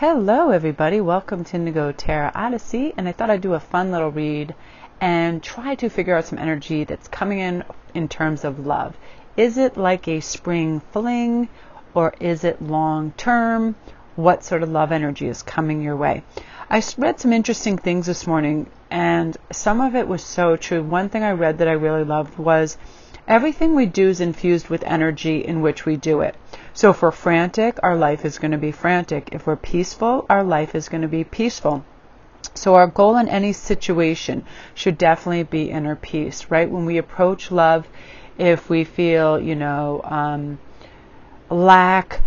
Hello everybody, welcome to Indigo Tarot Odyssey, and I thought I'd do a fun little read and try to figure out some energy that's coming in terms of love. Is it like a spring fling or is it long term? What sort of love energy is coming your way? I read some interesting things this morning and some of it was so true. One thing I read that I really loved was everything we do is infused with energy in which we do it. So if we're frantic, our life is going to be frantic. If we're peaceful, our life is going to be peaceful. So our goal in any situation should definitely be inner peace, right? When we approach love, if we feel, lack,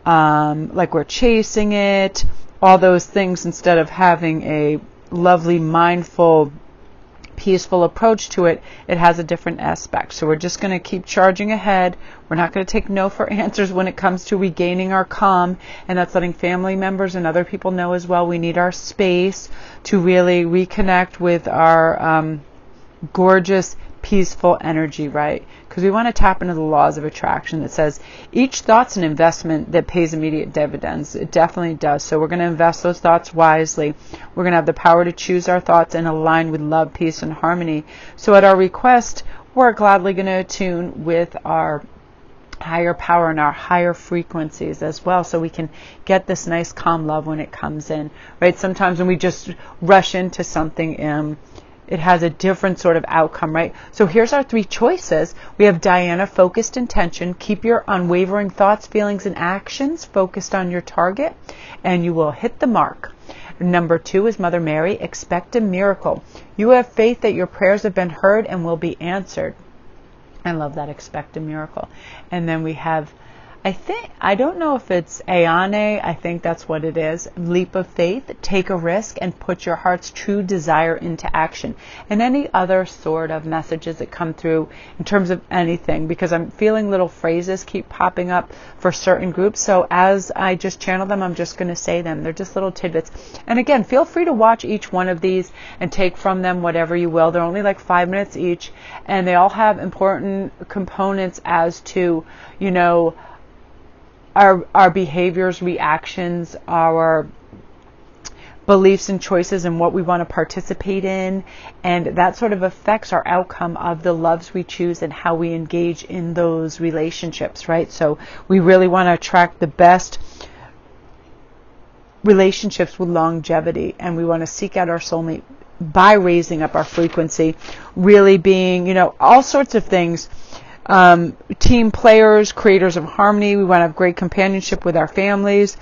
like we're chasing it, all those things, instead of having a lovely, mindful, peaceful approach to it, it has a different aspect. So we're just going to keep charging ahead. We're not going to take no for answers when it comes to regaining our calm, and that's letting family members and other people know as well. We need our space to really reconnect with our gorgeous, peaceful energy, right? Because we want to tap into the laws of attraction that says each thought's an investment that pays immediate dividends. It definitely does. So we're going to invest those thoughts wisely. We're going to have the power to choose our thoughts and align with love, peace, and harmony. So at our request, we're gladly going to attune with our higher power and our higher frequencies as well, so we can get this nice calm love when it comes in, right? Sometimes when we just rush into something, it has a different sort of outcome, right? So here's our three choices. We have Diana, focused intention. Keep your unwavering thoughts, feelings, and actions focused on your target, and you will hit the mark. Number 2 is Mother Mary, expect a miracle. You have faith that your prayers have been heard and will be answered. I love that, expect a miracle. And then we have, I don't know if it's Ayane, I think that's what it is. Leap of faith, take a risk and put your heart's true desire into action. And any other sort of messages that come through in terms of anything, because I'm feeling little phrases keep popping up for certain groups. So as I just channel them, I'm just going to say them. They're just little tidbits. And again, feel free to watch each one of these and take from them whatever you will. They're only like 5 minutes each, and they all have important components as to, our behaviors, reactions, our beliefs and choices, and what we want to participate in, and that sort of affects our outcome of the loves we choose and how we engage in those relationships, right? So we really want to attract the best relationships with longevity, and we want to seek out our soulmate by raising up our frequency, really being, all sorts of things. Team players, creators of harmony. We want to have great companionship with our families.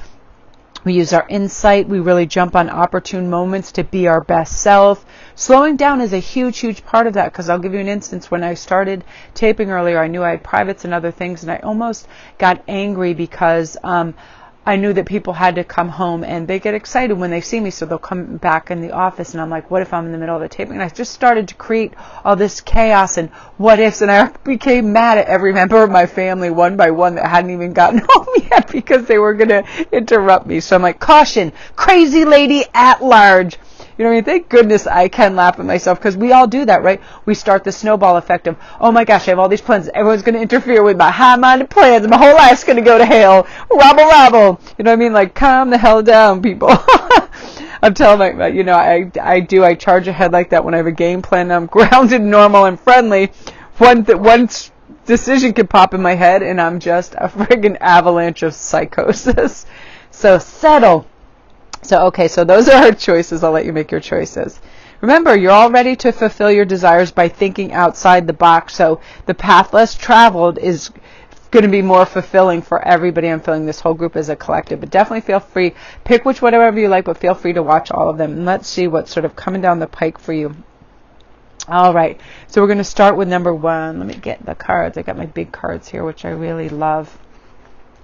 We use our insight. We really jump on opportune moments to be our best self. Slowing down is a huge, huge part of that, because I'll give you an instance. When I started taping earlier, I knew I had privates and other things, and I almost got angry because I knew that people had to come home and they get excited when they see me, so they'll come back in the office, and I'm like, what if I'm in the middle of the taping? And I just started to create all this chaos and what ifs, and I became mad at every member of my family one by one that hadn't even gotten home yet because they were going to interrupt me. So I'm like, caution, crazy lady at large. Thank goodness I can laugh at myself, because we all do that, right? We start the snowball effect of, oh my gosh, I have all these plans. Everyone's going to interfere with my high-minded plans. My whole life's going to go to hell. Rabble, rabble. You know what I mean? Like, calm the hell down, people. I'm telling my, I charge ahead like that when I have a game plan. I'm grounded, normal, and friendly. One decision can pop in my head, and I'm just a friggin' avalanche of psychosis. So settle. So those are our choices. I'll let you make your choices. Remember, you're all ready to fulfill your desires by thinking outside the box. So the path less traveled is going to be more fulfilling for everybody. I'm feeling this whole group as a collective, but definitely feel free. Pick whatever you like, but feel free to watch all of them. And let's see what's sort of coming down the pike for you. All right. So we're going to start with number 1. Let me get the cards. I got my big cards here, which I really love.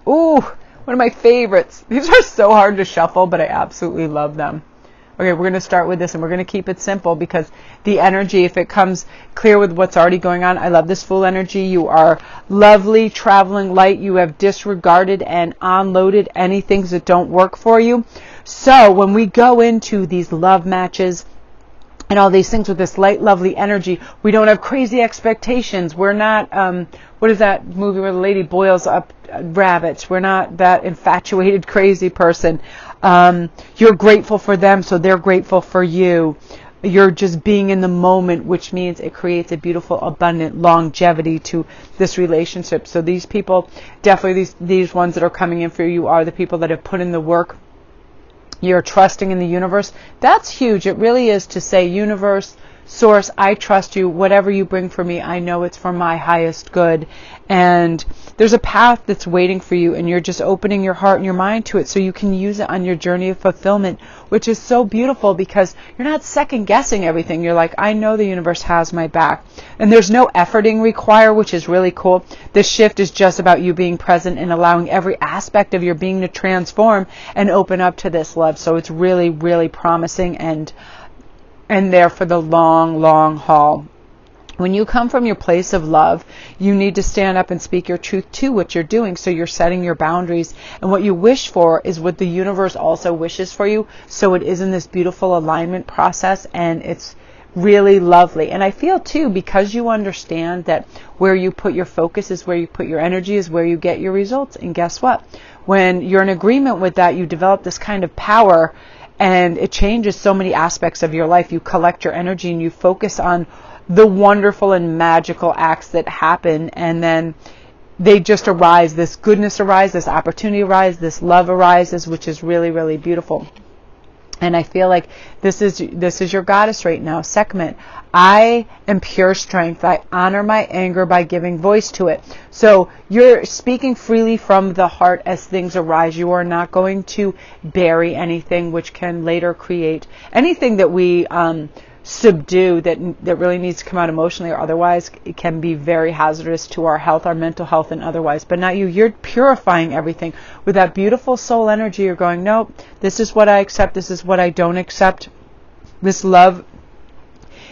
Ooh. One of my favorites. These are so hard to shuffle, but I absolutely love them. Okay, we're going to start with this, and we're going to keep it simple, because the energy, if it comes clear with what's already going on, I love this full energy. You are lovely, traveling light. You have disregarded and unloaded any things that don't work for you. So when we go into these love matches, and all these things with this light, lovely energy. We don't have crazy expectations. We're not, what is that movie where the lady boils up rabbits? We're not that infatuated, crazy person. You're grateful for them, so they're grateful for you. You're just being in the moment, which means it creates a beautiful, abundant longevity to this relationship. So these people, definitely these ones that are coming in for you are the people that have put in the work. You're trusting in the universe. That's huge. It really is to say, universe, source, I trust you. Whatever you bring for me, I know it's for my highest good. And there's a path that's waiting for you, and you're just opening your heart and your mind to it so you can use it on your journey of fulfillment, which is so beautiful because you're not second guessing everything. You're like, I know the universe has my back. And there's no efforting required, which is really cool. This shift is just about you being present and allowing every aspect of your being to transform and open up to this love. So it's really, really promising and there for the long, long haul. When you come from your place of love, you need to stand up and speak your truth to what you're doing. So you're setting your boundaries. And what you wish for is what the universe also wishes for you. So it is in this beautiful alignment process, and it's really lovely. And I feel too, because you understand that where you put your focus is where you put your energy, is where you get your results. And guess what? When you're in agreement with that, you develop this kind of power, and it changes so many aspects of your life. You collect your energy and you focus on the wonderful and magical acts that happen, and then they just arise. This goodness arises, this opportunity arises, this love arises, which is really, really beautiful. And I feel like this is your goddess right now, Sekhmet. I am pure strength. I honor my anger by giving voice to it. So you're speaking freely from the heart as things arise. You are not going to bury anything, which can later create anything that we subdue that really needs to come out emotionally or otherwise. It can be very hazardous to our health, our mental health, and otherwise. But not you. You're purifying everything with that beautiful soul energy. You're going, nope, this is what I accept. This is what I don't accept. This love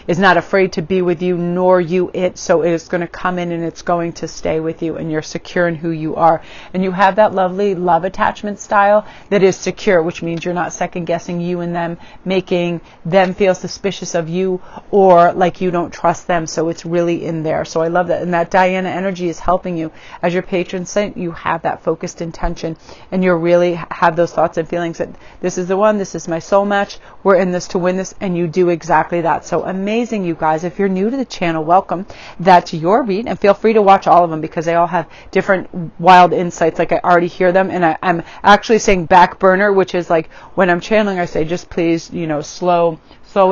is not afraid to be with you, nor you it. So it is going to come in and it's going to stay with you, and you're secure in who you are. And you have that lovely love attachment style that is secure, which means you're not second guessing you and them, making them feel suspicious of you or like you don't trust them. So it's really in there. So I love that. And that Diana energy is helping you. As your patron saint, you have that focused intention, and you really have those thoughts and feelings that this is the one, this is my soul match, we're in this to win this, and you do exactly that. So amazing, you guys. If you're new to the channel, welcome. That's your read, and feel free to watch all of them because they all have different wild insights. Like I already hear them, and I'm actually saying back burner, which is like when I'm channeling, I say just please, slow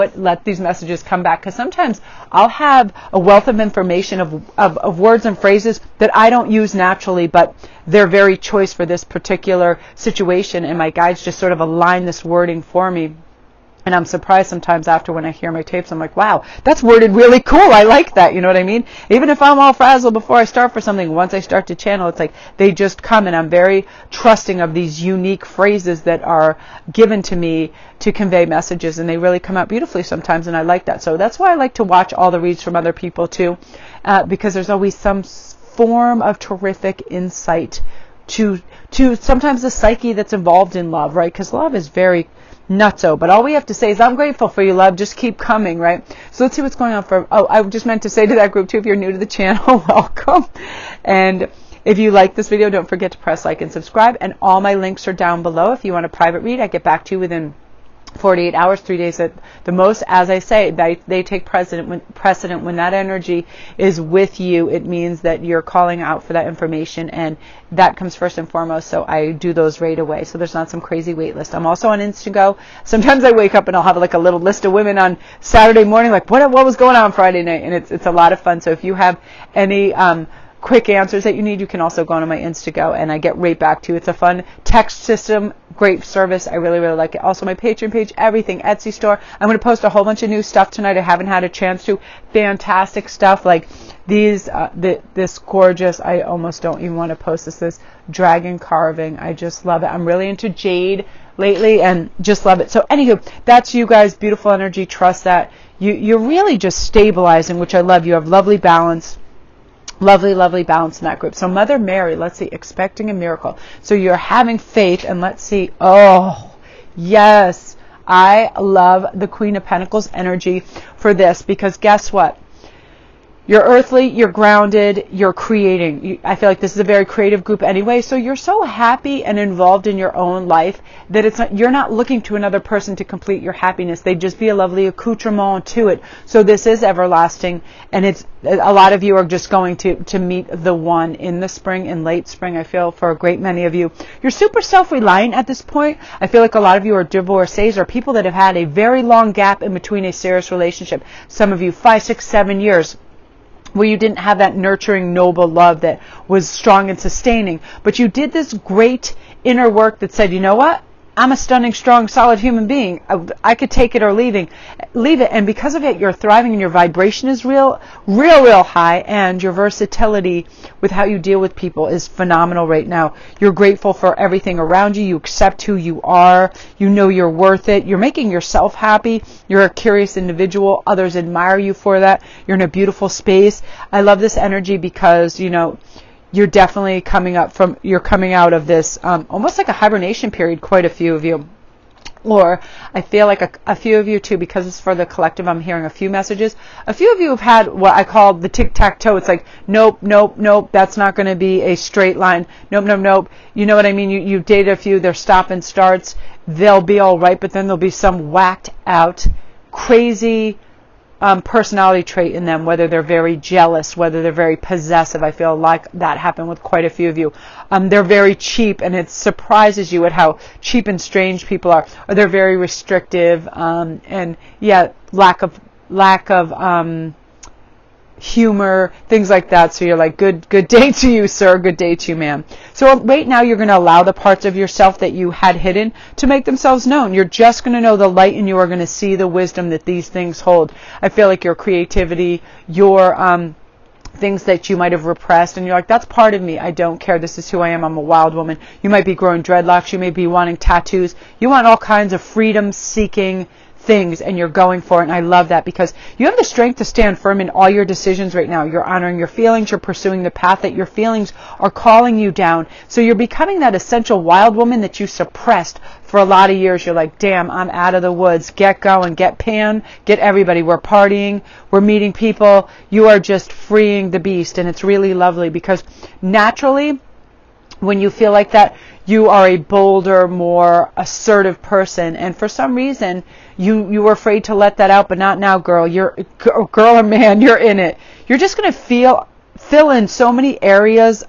it, let these messages come back, because sometimes I'll have a wealth of information of words and phrases that I don't use naturally, but they're very choice for this particular situation, and my guides just sort of align this wording for me. And I'm surprised sometimes after when I hear my tapes, I'm like, wow, that's worded really cool. I like that. You know what I mean? Even if I'm all frazzled before I start for something, once I start to channel, it's like they just come, and I'm very trusting of these unique phrases that are given to me to convey messages, and they really come out beautifully sometimes, and I like that. So that's why I like to watch all the reads from other people too, because there's always some form of terrific insight to sometimes the psyche that's involved in love, right? Because love is very nutso, but all we have to say is, I'm grateful for you, love. Just keep coming, right? So let's see what's going on I just meant to say to that group too, if you're new to the channel, welcome. And if you like this video, don't forget to press like and subscribe. And all my links are down below. If you want a private read, I get back to you within 48 hours, 3 days at the most. As I say, they take precedent when that energy is with you. It means that you're calling out for that information, and that comes first and foremost. So I do those right away. So there's not some crazy wait list. I'm also on Instantgo. Sometimes I wake up and I'll have like a little list of women on Saturday morning, like what was going on Friday night, and it's a lot of fun. So if you have any quick answers that you need, you can also go on my Instantgo, and I get right back to you. It's a fun text system, great service. I really, really like it. Also my Patreon page, everything, Etsy store. I'm going to post a whole bunch of new stuff tonight. I haven't had a chance to. Fantastic stuff like these, this gorgeous, I almost don't even want to post this dragon carving. I just love it. I'm really into jade lately and just love it. So anywho, that's you guys. Beautiful energy. Trust that. You're really just stabilizing, which I love. You have lovely balance. Lovely, lovely balance in that group. So Mother Mary, let's see, expecting a miracle. So you're having faith, and let's see, oh, yes, I love the Queen of Pentacles energy for this, because guess what? You're earthly, you're grounded, you're creating. I feel like this is a very creative group anyway, so you're so happy and involved in your own life that you're not looking to another person to complete your happiness. They'd just be a lovely accoutrement to it. So this is everlasting, and a lot of you are just going to meet the one in the spring, in late spring. I feel for a great many of you. You're super self-reliant at this point. I feel like a lot of you are divorcees or people that have had a very long gap in between a serious relationship. Some of you 5, 6, 7 years. Where you didn't have that nurturing, noble love that was strong and sustaining. But you did this great inner work that said, you know what? I'm a stunning, strong, solid human being. I could take it or leave it. And because of it, you're thriving and your vibration is real high. And your versatility with how you deal with people is phenomenal right now. You're grateful for everything around you. You accept who you are. You know you're worth it. You're making yourself happy. You're a curious individual. Others admire you for that. You're in a beautiful space. I love this energy because, you know, you're definitely coming out of this almost like a hibernation period, quite a few of you. Or I feel like a few of you too, because it's for the collective, I'm hearing a few messages. A few of you have had what I call the tic-tac-toe. It's like, nope, nope, nope, that's not going to be a straight line. Nope, nope, nope. You know what I mean? You dated a few, they're stop and starts. They'll be all right, but then there'll be some whacked out, crazy personality trait in them, whether they're very jealous, whether they're very possessive. I feel like that happened with quite a few of you. They're very cheap, and it surprises you at how cheap and strange people are. Or they're very restrictive, and yeah, lack of humor, things like that. So you're like, good day to you, sir. Good day to you, ma'am. So right now you're going to allow the parts of yourself that you had hidden to make themselves known. You're just going to know the light, and you are going to see the wisdom that these things hold. I feel like your creativity, your things that you might have repressed, and you're like, that's part of me. I don't care. This is who I am. I'm a wild woman. You might be growing dreadlocks. You may be wanting tattoos. You want all kinds of freedom-seeking things, and you're going for it. And I love that because you have the strength to stand firm in all your decisions right now. You're honoring your feelings. You're pursuing the path that your feelings are calling you down. So you're becoming that essential wild woman that you suppressed for a lot of years. You're like, damn, I'm out of the woods. Get going. Get Pan. Get everybody. We're partying. We're meeting people. You are just freeing the beast. And it's really lovely because naturally, when you feel like that, you are a bolder, more assertive person. And for some reason, you were afraid to let that out, but not now, girl. You're girl or man, you're in it. You're just going to fill in so many areas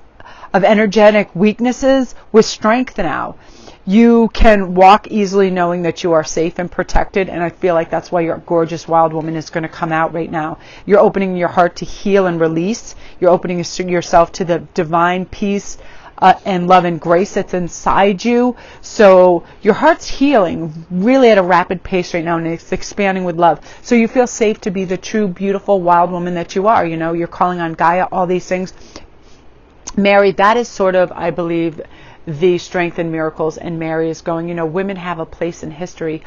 of energetic weaknesses with strength now. You can walk easily knowing that you are safe and protected, and I feel like that's why your gorgeous wild woman is going to come out right now. You're opening your heart to heal and release. You're opening yourself to the divine peace and love and grace that's inside you. So your heart's healing really at a rapid pace right now, and it's expanding with love. So you feel safe to be the true, beautiful, wild woman that you are. You know, you're calling on Gaia, all these things. Mary, that is sort of, I believe, the strength in miracles. And Mary is going, you know, women have a place in history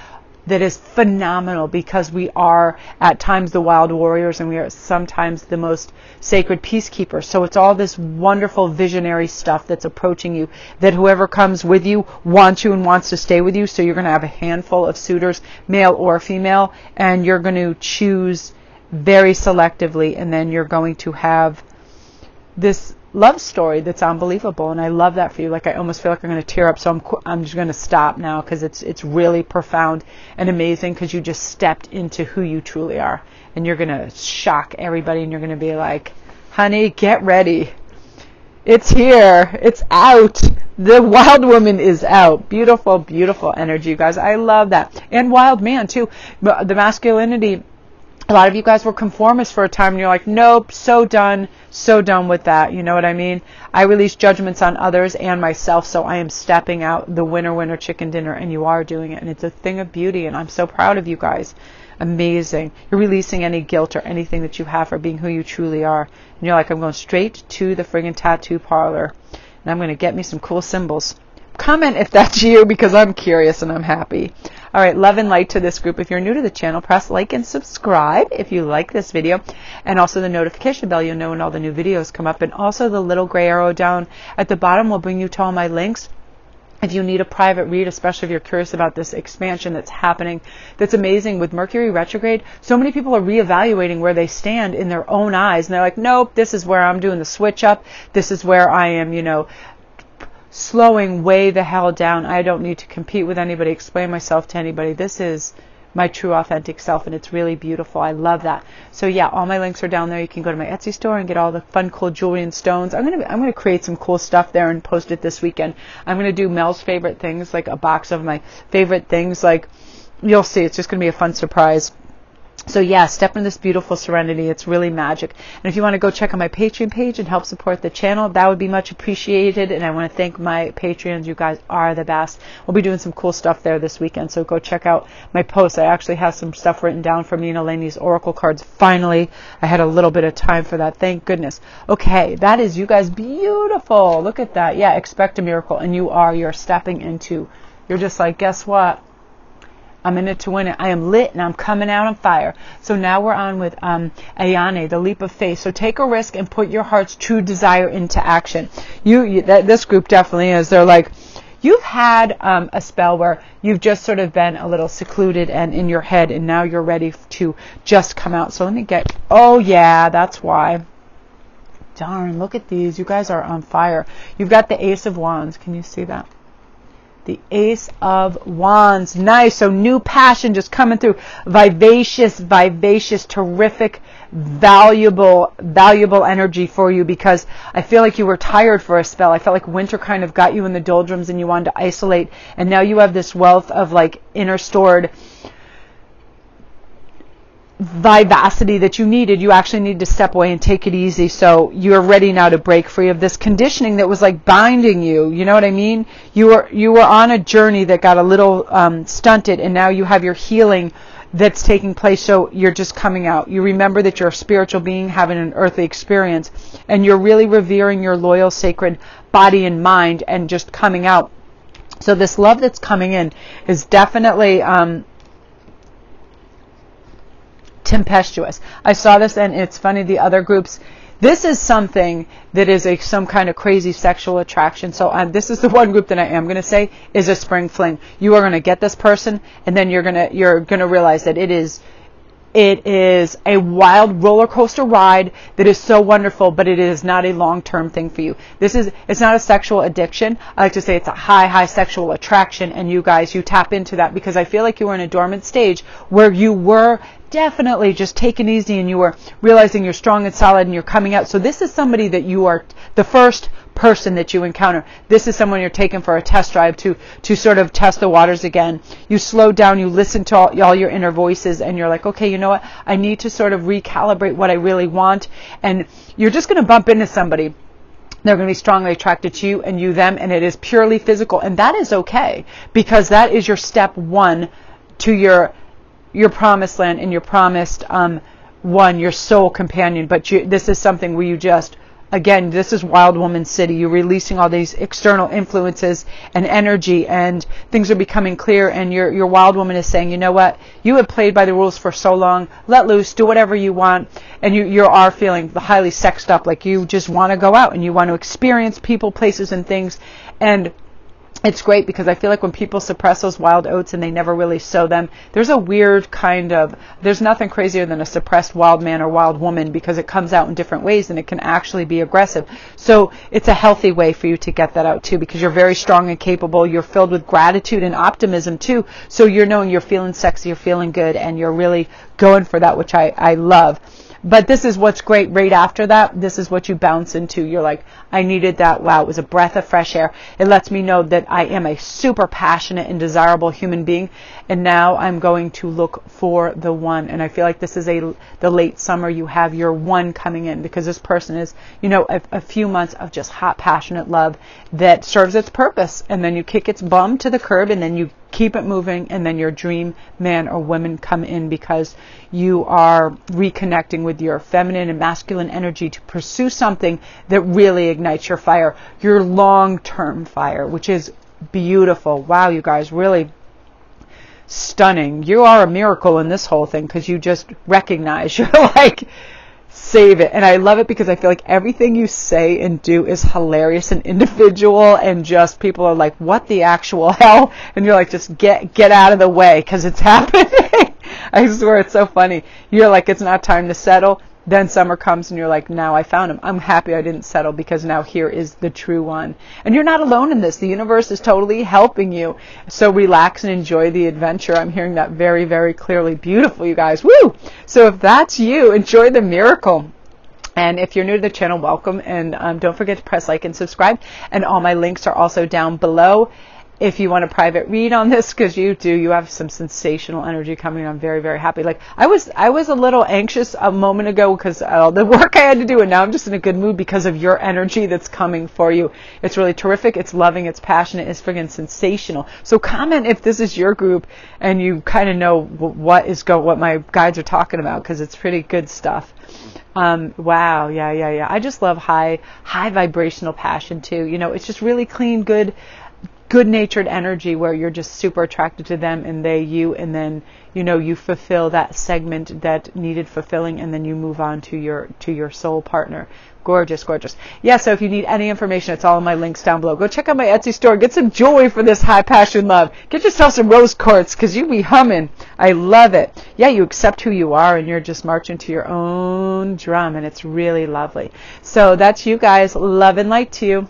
that is phenomenal because we are at times the wild warriors, and we are sometimes the most sacred peacekeepers. So it's all this wonderful visionary stuff that's approaching you, that whoever comes with you wants you and wants to stay with you. So you're going to have a handful of suitors, male or female, and you're going to choose very selectively, and then you're going to have this love story that's unbelievable. And I love that for you. Like, I almost feel like I'm going to tear up, so I'm just going to stop now because it's really profound and amazing, because you just stepped into who you truly are, and you're going to shock everybody, and you're going to be like, honey, get ready. It's here. It's out. The wild woman is out. Beautiful, beautiful energy, you guys. I love that. And wild man too. The masculinity. A lot of you guys were conformists for a time, and you're like, nope, so done with that. You know what I mean? I release judgments on others and myself, so I am stepping out the winner, chicken dinner, and you are doing it. And it's a thing of beauty, and I'm so proud of you guys. Amazing. You're releasing any guilt or anything that you have for being who you truly are. And you're like, I'm going straight to the friggin' tattoo parlor, and I'm going to get me some cool symbols. Comment if that's you, because I'm curious and I'm happy. All right, love and light to this group. If you're new to the channel, press like and subscribe if you like this video, and also the notification bell. You'll know when all the new videos come up, and also the little gray arrow down at the bottom will bring you to all my links. If you need a private read, especially if you're curious about this expansion that's happening, that's amazing with Mercury retrograde. So many people are reevaluating where they stand in their own eyes. And they're like, nope, this is where I'm doing the switch up. This is where I am, you know, slowing way the hell down. I don't need to compete with anybody, explain myself to anybody. This is my true authentic self, and it's really beautiful. I love that. So yeah, all my links are down there. You can go to my Etsy store and get all the fun, cool jewelry and stones. I'm gonna create some cool stuff there and post it this weekend. I'm gonna do Mel's favorite things, like a box of my favorite things. Like, you'll see, it's just gonna be a fun surprise. So yeah, step in this beautiful serenity. It's really magic. And if you want to go check out my Patreon page and help support the channel, that would be much appreciated. And I want to thank my Patreons. You guys are the best. We'll be doing some cool stuff there this weekend. So go check out my posts. I actually have some stuff written down for Nina Laney's Oracle cards. Finally, I had a little bit of time for that. Thank goodness. Okay, that is, you guys, beautiful. Look at that. Yeah, expect a miracle. And you're stepping into, you're just like, guess what? I'm in it to win it. I am lit and I'm coming out on fire. So now we're on with Ayane, the leap of faith. So take a risk and put your heart's true desire into action. This group definitely is. They're like, you've had a spell where you've just sort of been a little secluded and in your head, and now you're ready to just come out. So let me get, oh yeah, that's why. Darn, look at these. You guys are on fire. You've got the Ace of Wands. Can you see that? The Ace of Wands. Nice. So new passion just coming through. Vivacious, terrific, valuable energy for you, because I feel like you were tired for a spell. I felt like winter kind of got you in the doldrums and you wanted to isolate. And now you have this wealth of like inner stored vivacity that you needed. You actually need to step away and take it easy. So you're ready now to break free of this conditioning that was like binding you. You know what I mean? You were on a journey that got a little stunted, and now you have your healing that's taking place. So you're just coming out. You remember that you're a spiritual being having an earthly experience, and you're really revering your loyal, sacred body and mind and just coming out. So this love that's coming in is definitely tempestuous. I saw this, and it's funny, the other groups, this is something that is some kind of crazy sexual attraction. So this is the one group that I am going to say is a spring fling. You are going to get this person, and then you're going to realize that it is a wild roller coaster ride that is so wonderful, but it is not a long-term thing for you. It's not a sexual addiction. I like to say it's a high sexual attraction, and you guys, you tap into that, because I feel like you were in a dormant stage where you were definitely just taking it easy, and you were realizing you're strong and solid and you're coming out. So this is somebody that you are the first person that you encounter. This is someone you're taking for a test drive to sort of test the waters again. You slow down, you listen to all your inner voices, and you're like, okay, you know what? I need to sort of recalibrate what I really want. And you're just going to bump into somebody. They're going to be strongly attracted to you, and you them, and it is purely physical. And that is okay, because that is your step one to your promised land and your promised one, your soul companion. But this is something where you just, again, this is Wild Woman City. You're releasing all these external influences and energy, and things are becoming clear, and your Wild Woman is saying, you know what? You have played by the rules for so long. Let loose. Do whatever you want. And you are feeling highly sexed up, like you just want to go out and you want to experience people, places, and things. And it's great, because I feel like when people suppress those wild oats and they never really sow them, there's a weird there's nothing crazier than a suppressed wild man or wild woman, because it comes out in different ways and it can actually be aggressive. So it's a healthy way for you to get that out too, because you're very strong and capable. You're filled with gratitude and optimism too. So you're knowing you're feeling sexy, you're feeling good, and you're really going for that, which I love. But this is what's great right after that. This is what you bounce into. You're like, I needed that. Wow, it was a breath of fresh air. It lets me know that I am a super passionate and desirable human being. And now I'm going to look for the one. And I feel like this is the late summer. You have your one coming in, because this person is, a few months of just hot, passionate love that serves its purpose. And then you kick its bum to the curb, and then you keep it moving, and then your dream man or woman come in, because you are reconnecting with your feminine and masculine energy to pursue something that really ignites your fire, your long-term fire, which is beautiful. Wow, you guys, really stunning. You are a miracle in this whole thing, because you just recognize, you're like, save it. And I love it because I feel like everything you say and do is hilarious and individual, and just people are like, what the actual hell? And you're like, just get out of the way because it's happening. I swear, it's so funny. You're like, it's not time to settle. Then summer comes and you're like, now I found him. I'm happy I didn't settle because now here is the true one. And you're not alone in this. The universe is totally helping you. So relax and enjoy the adventure. I'm hearing that very, very clearly. Beautiful, you guys. Woo! So if that's you, enjoy the miracle. And if you're new to the channel, welcome. And don't forget to press like and subscribe. And all my links are also down below. If you want a private read on this, because you have some sensational energy coming. I'm very, very happy. Like I was a little anxious a moment ago because the work I had to do, and now I'm just in a good mood because of your energy that's coming for you. It's really terrific. It's loving. It's passionate. It's friggin' sensational. So comment if this is your group and you kind of know what my guides are talking about, because it's pretty good stuff. Wow. Yeah. I just love high vibrational passion too. It's just really clean, good-natured energy where you're just super attracted to them and they you, and then you fulfill that segment that needed fulfilling, and then you move on to your soul partner. Gorgeous. Yeah, so if you need any information, it's all in my links down below. Go check out my Etsy store. Get some jewelry for this high passion love. Get yourself some rose quartz because you be humming. I love it. Yeah, you accept who you are and you're just marching to your own drum, and it's really lovely. So that's you guys. Love and light to you.